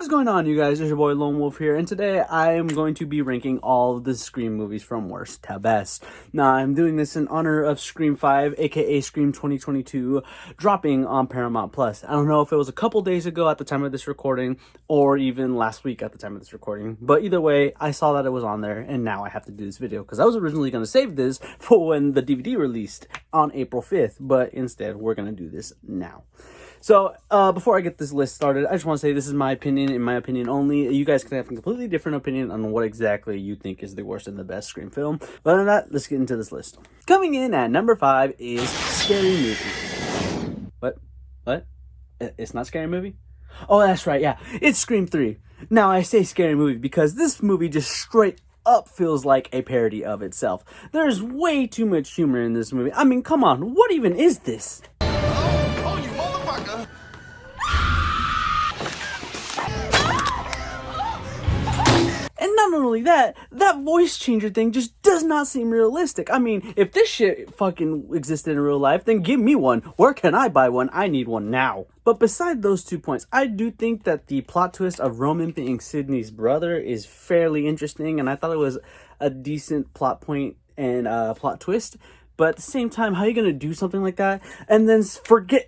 What is going on, you guys? It's your boy Lone Wolf here, and today I am going to be ranking all of the Scream movies from worst to best. Now, I'm doing this in honor of Scream 5, aka Scream 2022, dropping on Paramount Plus. I don't know if it was a couple days ago at the time of this recording, or even last week at the time of this recording, but either way, I saw that it was on there, and now I have to do this video, because I was originally going to save this for when the DVD released on April 5th, but instead, we're going to do this now. So, before I get this list started, I just want to say this is my opinion, in my opinion only. You guys can have a completely different opinion on what exactly you think is the worst and the best Scream film. But other than that, let's get into this list. Coming in at number 5 is Scary Movie. What? It's not Scary Movie? Oh, that's right, yeah. It's Scream 3. Now, I say Scary Movie because this movie just straight up feels like a parody of itself. There's way too much humor in this movie. I mean, come on, what even is this? And not only that, that voice changer thing just does not seem realistic. I mean, if this shit fucking existed in real life, then give me one. Where can I buy one? I need one now. But beside those 2 points, I do think that the plot twist of Roman being Sidney's brother is fairly interesting, and I thought it was a decent plot point and plot twist. But at the same time, how are you going to do something like that and then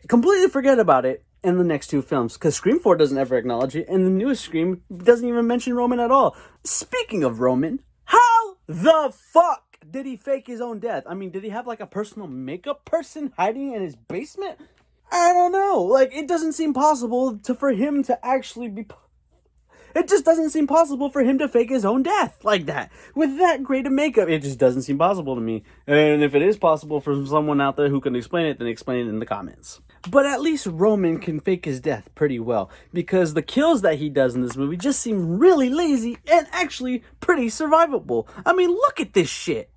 completely forget about it in the next 2 films? Because Scream 4 doesn't ever acknowledge it, and the newest Scream doesn't even mention Roman at all. Speaking of Roman, how the fuck did he fake his own death? I mean, did he have like a personal makeup person hiding in his basement? I don't know. Like, it doesn't seem possible for him to actually be... It just doesn't seem possible for him to fake his own death like that. With that great of makeup, it just doesn't seem possible to me. And if it is possible for someone out there who can explain it, then explain it in the comments. But at least Roman can fake his death pretty well, because the kills that he does in this movie just seem really lazy and actually pretty survivable. I mean, look at this shit.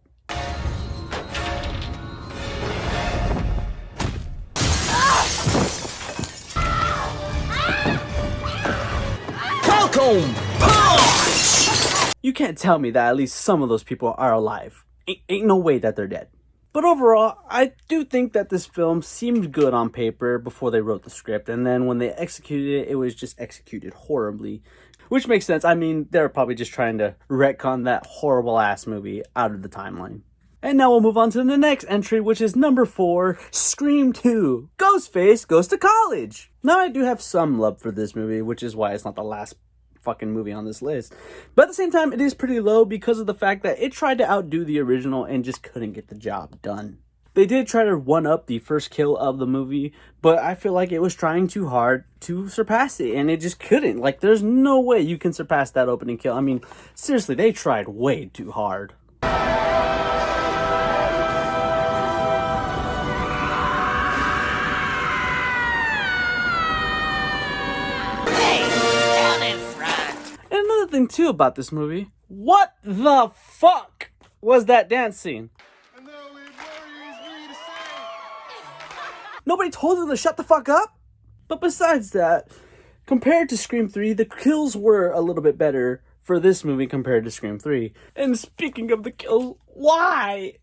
You can't tell me that at least some of those people are alive. Ain't no way that they're dead. But overall, I do think that this film seemed good on paper before they wrote the script, and then when they executed it, it was just executed horribly. Which makes sense. I mean, they're probably just trying to retcon that horrible-ass movie out of the timeline. And now we'll move on to the next entry, which is number 4, Scream 2, Ghostface Goes to College. Now, I do have some love for this movie, which is why it's not the last fucking movie on this list. But at the same time, it is pretty low because of the fact that it tried to outdo the original and just couldn't get the job done. They did try to one-up the first kill of the movie, but I feel like it was trying too hard to surpass it, and it just couldn't. Like, there's no way you can surpass that opening kill. I mean, seriously, they tried way too hard. Thing too about this movie, what the fuck was that dance scene? Nobody told them to shut the fuck up? But besides that, compared to Scream 3, the kills were a little bit better for this movie compared to Scream 3. And speaking of the kills, why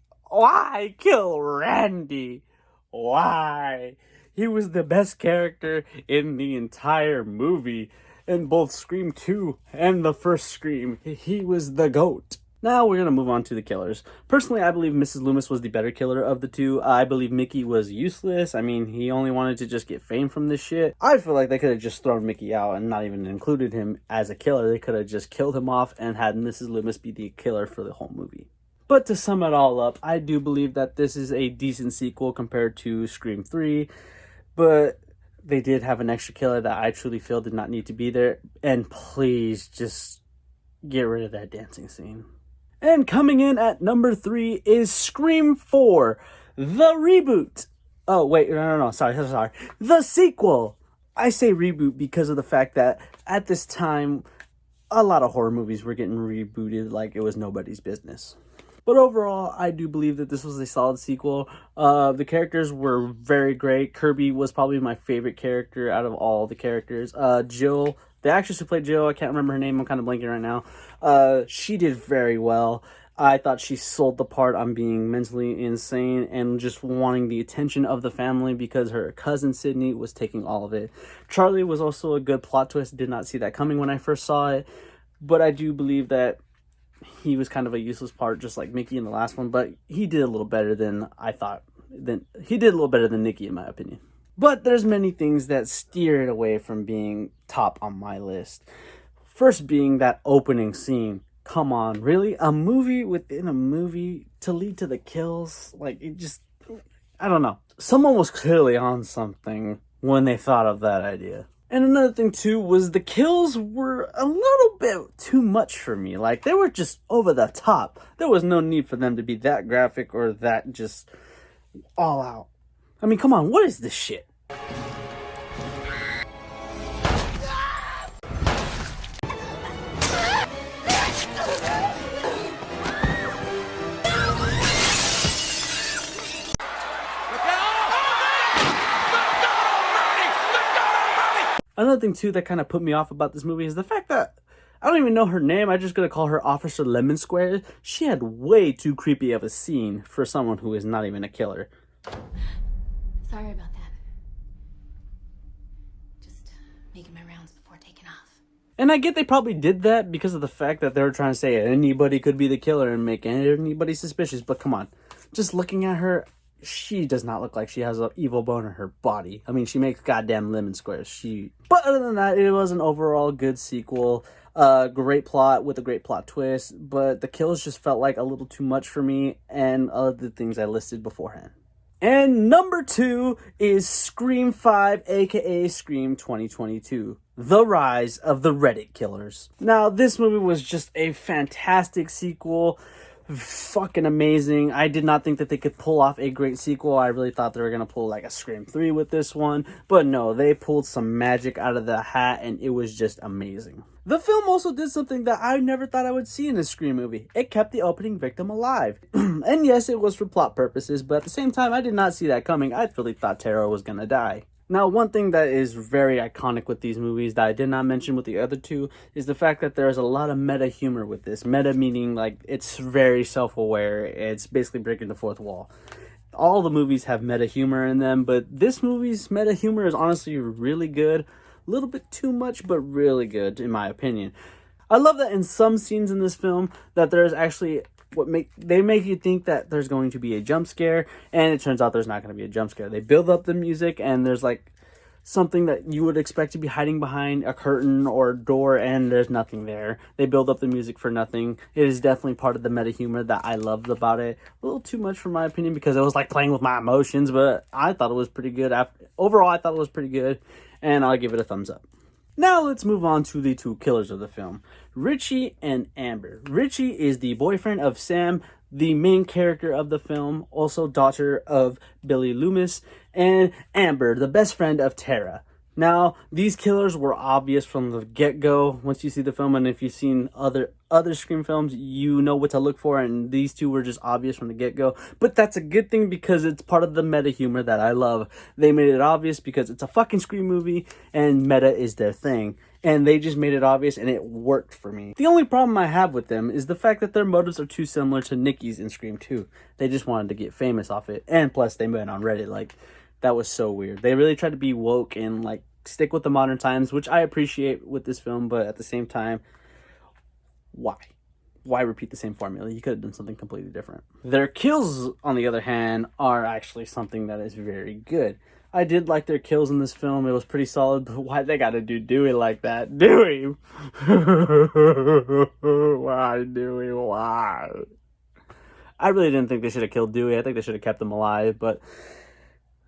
kill Randy? Why? He was the best character in the entire movie. In both Scream 2 and the first Scream, he was the GOAT. Now we're going to move on to the killers. Personally, I believe Mrs. Loomis was the better killer of the two. I believe Mickey was useless. I mean, he only wanted to just get fame from this shit. I feel like they could have just thrown Mickey out and not even included him as a killer. They could have just killed him off and had Mrs. Loomis be the killer for the whole movie. But to sum it all up, I do believe that this is a decent sequel compared to Scream 3. But they did have an extra killer that I truly feel did not need to be there. And please just get rid of that dancing scene. And coming in at number 3 is Scream 4, the reboot. Oh, wait, no, sorry. The sequel. I say reboot because of the fact that at this time, a lot of horror movies were getting rebooted like it was nobody's business. But overall, I do believe that this was a solid sequel. The characters were very great. Kirby was probably my favorite character out of all the characters. Jill, the actress who played Jill, I can't remember her name. I'm kind of blanking right now. She did very well. I thought she sold the part on being mentally insane and just wanting the attention of the family because her cousin Sydney was taking all of it. Charlie was also a good plot twist. Did not see that coming when I first saw it, but I do believe that he was kind of a useless part, just like Mickey in the last one, but he did a little better than I thought. He did a little better than Nikki, in my opinion. But there's many things that steer it away from being top on my list. First being that opening scene. Come on, really? A movie within a movie to lead to the kills? Like, it just... I don't know. Someone was clearly on something when they thought of that idea. And another thing, too, was the kills were a little bit too much for me. Like, they were just over the top. There was no need for them to be that graphic or that just all out. I mean, come on, what is this shit? Another thing, too, that kind of put me off about this movie is the fact that I don't even know her name. I'm just going to call her Officer Lemon Square. She had way too creepy of a scene for someone who is not even a killer. Sorry about that. Just making my rounds before taking off. And I get they probably did that because of the fact that they were trying to say anybody could be the killer and make anybody suspicious. But come on, just looking at her, she does not look like she has an evil bone in her body. I mean, she makes goddamn lemon squares. But other than that, it was an overall good sequel. Great plot with a great plot twist. But the kills just felt like a little too much for me and other things I listed beforehand. And number 2 is Scream 5, aka Scream 2022. The Rise of the Reddit Killers. Now, this movie was just a fantastic sequel. Fucking amazing. I did not think that they could pull off a great sequel. I really thought they were going to pull like a Scream 3 with this one. But no, they pulled some magic out of the hat and it was just amazing. The film also did something that I never thought I would see in a Scream movie. It kept the opening victim alive. And yes, it was for plot purposes, but at the same time, I did not see that coming. I really thought Tara was going to die. Now, one thing that is very iconic with these movies that I did not mention with the other two is the fact that there's a lot of meta humor with this. Meta meaning like it's very self-aware. It's basically breaking the fourth wall. All the movies have meta humor in them, but this movie's meta humor is honestly really good. A little bit too much, but really good in my opinion. I love that in some scenes in this film that there's actually they make you think that there's going to be a jump scare, and it turns out there's not going to be a jump scare. They build up the music, and there's like something that you would expect to be hiding behind a curtain or a door, and there's nothing there. They build up the music for nothing. It is definitely part of the meta humor that I loved about it. A little too much for my opinion because it was like playing with my emotions, but I thought it was pretty good. Overall, I thought it was pretty good, and I'll give it a thumbs up. Now let's move on to the two killers of the film, Richie and Amber. Richie is the boyfriend of Sam, the main character of the film, also daughter of Billy Loomis, and Amber, the best friend of Tara. Now, these killers were obvious from the get-go once you see the film, and if you've seen other Scream films, you know what to look for, and these two were just obvious from the get-go. But that's a good thing because it's part of the meta humor that I love. They made it obvious because it's a fucking Scream movie, and meta is their thing. And they just made it obvious, and it worked for me. The only problem I have with them is the fact that their motives are too similar to Nikki's in Scream 2. They just wanted to get famous off it, and plus they met on Reddit. Like, that was so weird. They really tried to be woke and like stick with the modern times, which I appreciate with this film, but at the same time, why repeat the same formula? You could have done something completely different. Their kills, on the other hand, are actually something that is very good. I did like their kills in this film. It was pretty solid, but why they gotta do Dewey like that? Dewey! Why, Dewey? Why? I really didn't think they should have killed Dewey. I think they should have kept him alive, but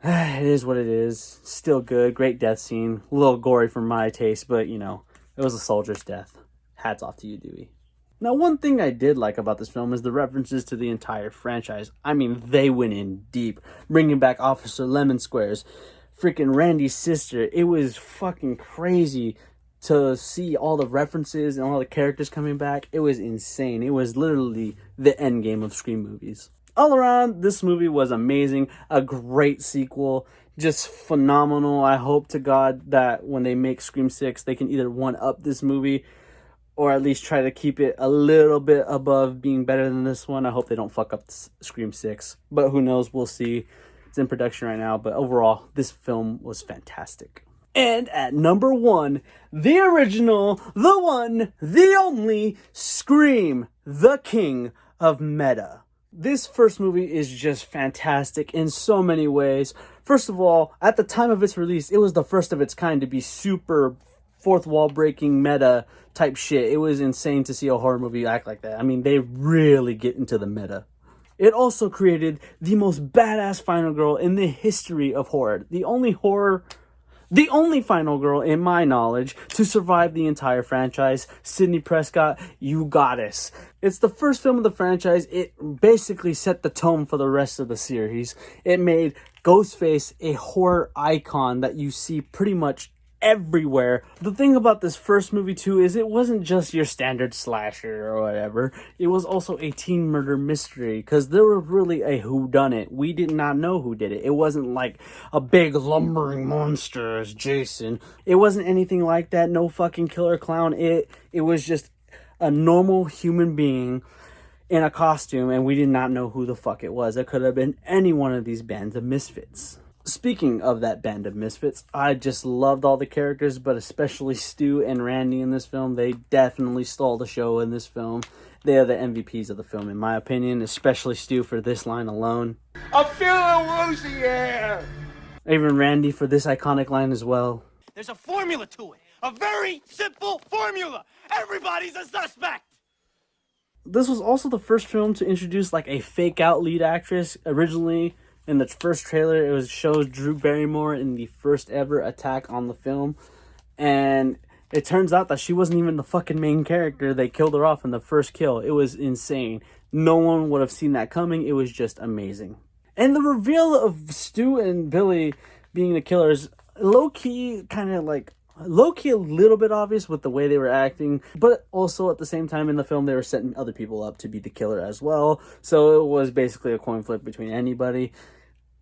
it is what it is. Still good. Great death scene. A little gory for my taste, but, you know, it was a soldier's death. Hats off to you, Dewey. Now, one thing I did like about this film is the references to the entire franchise. I mean, they went in deep. Bringing back Officer Lemon Squares, freaking Randy's sister. It was fucking crazy to see all the references and all the characters coming back. It was insane. It was literally the end game of Scream movies. All around, this movie was amazing. A great sequel. Just phenomenal. I hope to God that when they make Scream 6, they can either one-up this movie or at least try to keep it a little bit above being better than this one. I hope they don't fuck up Scream 6, but who knows, we'll see. It's in production right now, but overall, this film was fantastic. And at number 1, the original, the one, the only, Scream, the king of meta. This first movie is just fantastic in so many ways. First of all, at the time of its release, it was the first of its kind to be super fourth wall breaking meta type shit. It was insane to see a horror movie act like that. I mean, they really get into the meta. It also created the most badass final girl in the history of horror. The only final girl, in my knowledge, to survive the entire franchise. Sidney Prescott, you goddess. It's the first film of the franchise. It basically set the tone for the rest of the series. It made Ghostface a horror icon that you see pretty much everywhere. The thing about this first movie too is it wasn't just your standard slasher or whatever. It was also a teen murder mystery, because there was really a whodunit. We did not know who did it. It wasn't like a big lumbering monster as Jason. It wasn't anything like that. No fucking killer clown. It was just a normal human being in a costume, and we did not know who the fuck it was. It could have been any one of these bands of misfits. Speaking of that band of misfits, I just loved all the characters, but especially Stu and Randy in this film. They definitely stole the show in this film. They are the MVPs of the film, in my opinion, especially Stu for this line alone. I'm feeling woozy here. Even Randy for this iconic line as well. There's a formula to it. A very simple formula. Everybody's a suspect. This was also the first film to introduce like a fake out lead actress. Originally, in the first trailer, it shows Drew Barrymore in the first ever attack on the film. And it turns out that she wasn't even the fucking main character. They killed her off in the first kill. It was insane. No one would have seen that coming. It was just amazing. And the reveal of Stu and Billy being the killers, low-key a little bit obvious with the way they were acting, but also at the same time in the film they were setting other people up to be the killer as well. So it was basically a coin flip between anybody.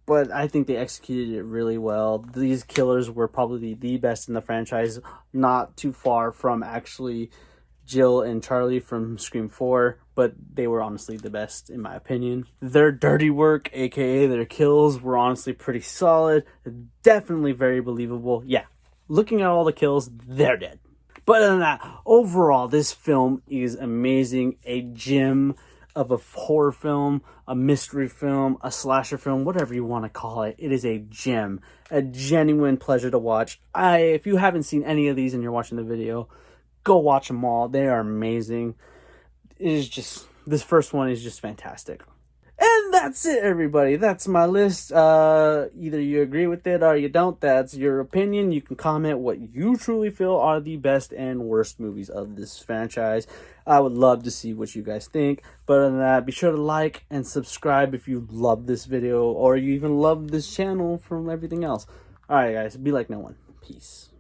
But I think they executed it really well. These killers were probably the best in the franchise, not too far from actually Jill and Charlie from Scream 4, but they were honestly the best in my opinion. Their dirty work, aka their kills, were honestly pretty solid. Definitely very believable. Yeah, looking at all the kills, they're dead. But other than that, overall, this film is amazing. A gem of a horror film, a mystery film, a slasher film, whatever you want to call it. It is a gem. A genuine pleasure to watch. If you haven't seen any of these and you're watching the video, go watch them all. They are amazing. This first one is just fantastic. And that's it, everybody. That's my list. Either you agree with it or you don't. That's your opinion. You can comment what you truly feel are the best and worst movies of this franchise. I would love to see what you guys think. But other than that, be sure to like and subscribe if you love this video or you even love this channel from everything else. Alright, guys. Be like no one. Peace.